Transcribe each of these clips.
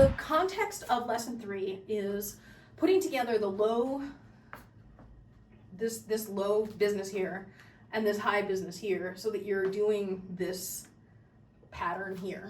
The context of lesson 3 is putting together the low, this low business here and this high business here so that you're doing this pattern here.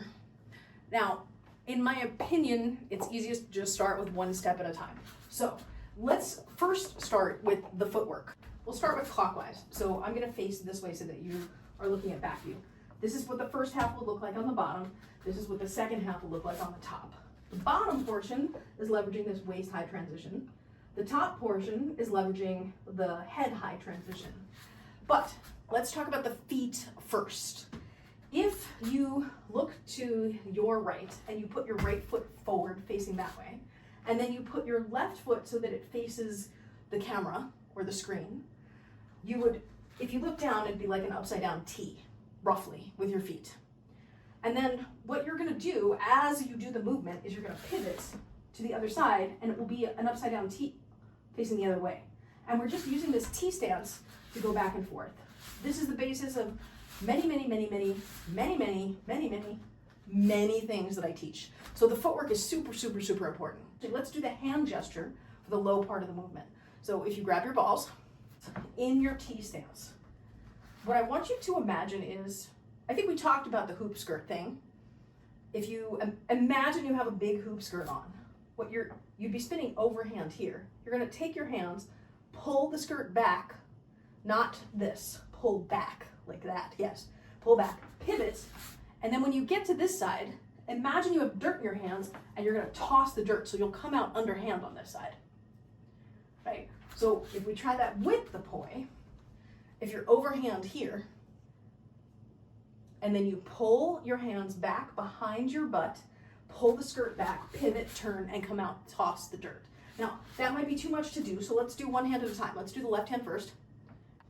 Now, in my opinion, it's easiest to just start with one step at a time. So let's first start with the footwork. We'll start with clockwise. So I'm gonna face this way so that you are looking at back view. This is what the first half will look like on the bottom. This is what the second half will look like on the top. The bottom portion is leveraging this waist high transition. The top portion is leveraging the head high transition. But let's talk about the feet first. If you look to your right and you put your right foot forward facing that way, and then you put your left foot so that it faces the camera or the screen, you would, if you look down, it'd be like an upside down T, roughly, with your feet. And then what you're gonna do as you do the movement is you're gonna pivot to the other side and it will be an upside down T facing the other way. And we're just using this T stance to go back and forth. This is the basis of many things that I teach. So the footwork is super important. So let's do the hand gesture for the low part of the movement. So if you grab your balls in your T stance, what I want you to imagine is, I think we talked about the hoop skirt thing. If you imagine you have a big hoop skirt on, you'd be spinning overhand here. You're gonna take your hands, pull the skirt back, not this, pull back like that, yes. Pull back, pivot, and then when you get to this side, imagine you have dirt in your hands and you're gonna toss the dirt, so you'll come out underhand on this side, right? So if we try that with the poi, if you're overhand here, and then you pull your hands back behind your butt, pull the skirt back, pivot, turn, and come out, toss the dirt. Now, that might be too much to do, so let's do one hand at a time. Let's do the left hand first.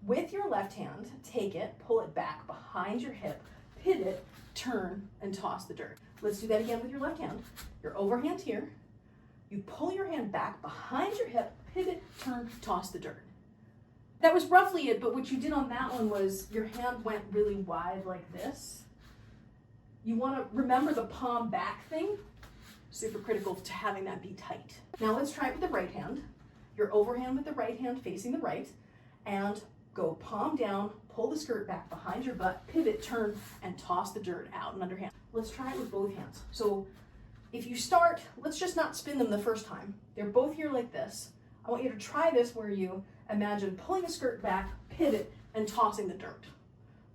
With your left hand, take it, pull it back behind your hip, pivot, turn, and toss the dirt. Let's do that again with your left hand. Your overhand here. You pull your hand back behind your hip, pivot, turn, toss the dirt. That was roughly it, but what you did on that one was your hand went really wide like this. You want to remember the palm back thing. Super critical to having that be tight. Now let's try it with the right hand. Your overhand with the right hand facing the right, and go palm down, pull the skirt back behind your butt, pivot, turn, and toss the dirt out and underhand. Let's try it with both hands. So if you start, let's just not spin them the first time. They're both here like this. I want you to try this where you imagine pulling the skirt back, pivot, and tossing the dirt.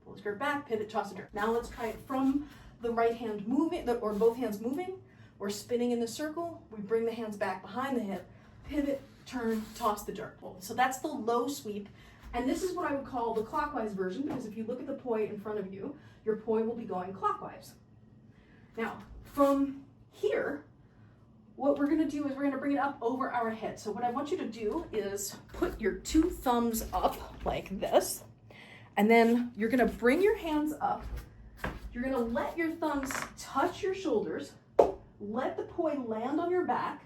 Pull the skirt back, pivot, toss the dirt. Now let's try it from the right hand moving, or both hands moving. We're spinning in the circle. We bring the hands back behind the hip, pivot, turn, toss the dirt. So that's the low sweep. And this is what I would call the clockwise version, because if you look at the poi in front of you, your poi will be going clockwise. Now, from here, what we're gonna do is we're gonna bring it up over our head. So what I want you to do is put your 2 thumbs up like this, and then you're gonna bring your hands up. You're gonna let your thumbs touch your shoulders, let the poi land on your back,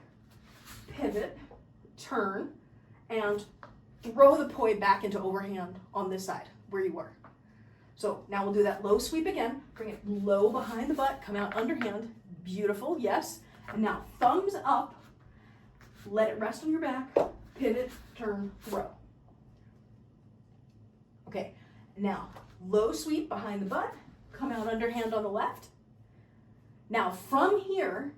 pivot, turn, and throw the poi back into overhand on this side where you were. So now we'll do that low sweep again. Bring it low behind the butt, come out underhand. Beautiful, yes. And now thumbs up, let it rest on your back, pivot, turn, throw. Okay, now low sweep behind the butt, come out underhand on the left. Now from here,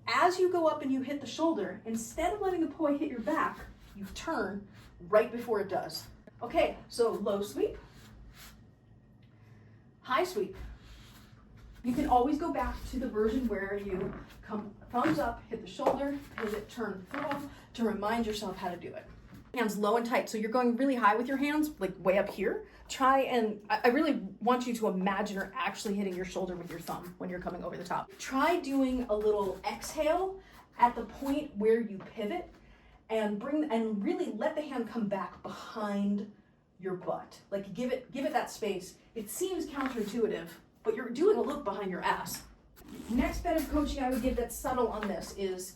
as you go up and you hit the shoulder, instead of letting the poi hit your back, you turn right before it does. Okay, so low sweep, high sweep. You can always go back to the version where you come thumbs up, hit the shoulder, pivot, turn, throw, to remind yourself how to do it. Hands low and tight, so you're going really high with your hands, like way up here. Try and, I really want you to imagine you're actually hitting your shoulder with your thumb when you're coming over the top. Try doing a little exhale at the point where you pivot, and really let the hand come back behind your butt. Like give it that space. It seems counterintuitive, but you're doing a loop behind your ass. Next bit of coaching I would give that's subtle on this is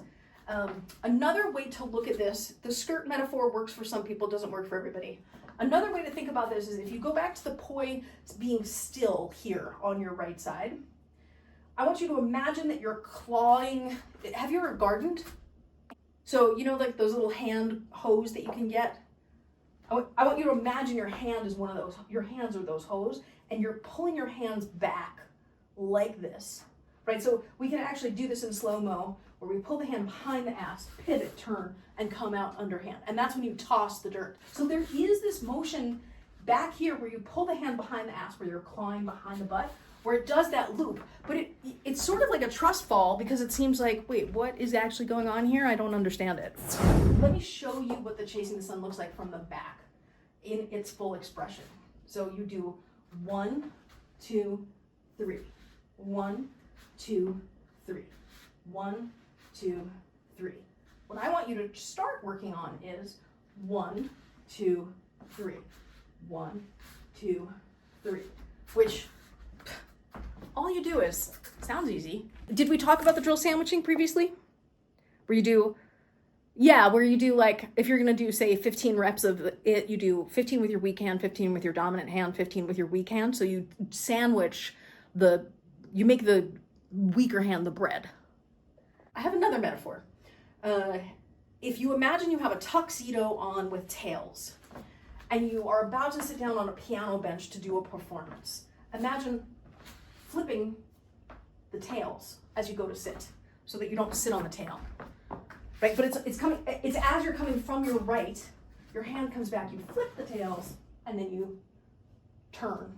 another way to look at this. The skirt metaphor works for some people, doesn't work for everybody. Another way to think about this is if you go back to the poi being still here on your right side, I want you to imagine that you're clawing. Have you ever gardened? So, you know, like those little hand hoes that you can get? I want you to imagine your hand is one of those, your hands are those hoes, and you're pulling your hands back like this, right? So we can actually do this in slow-mo, where we pull the hand behind the ass, pivot, turn, and come out underhand. And that's when you toss the dirt. So there is this motion back here where you pull the hand behind the ass, where you're clawing behind the butt, where it does that loop. But it's sort of like a trust fall, because it seems like, wait, what is actually going on here? I don't understand it. Let me show you what the Chasing the Sun looks like from the back in its full expression. So you do 1, 2, 3. 1, 2, 3. 1, 2, 3. What I want you to start working on is 1, 2, 3. 1, 2, 3. Which all you do is, sounds easy. Did we talk about the drill sandwiching previously? Where you do, where you do like, if you're gonna do say 15 reps of it, you do 15 with your weak hand, 15 with your dominant hand, 15 with your weak hand. So you sandwich you make the weaker hand the bread. I have another metaphor. If you imagine you have a tuxedo on with tails, and you are about to sit down on a piano bench to do a performance, imagine flipping the tails as you go to sit, so that you don't sit on the tail, right? But it's as you're coming from your right, your hand comes back, you flip the tails, and then you turn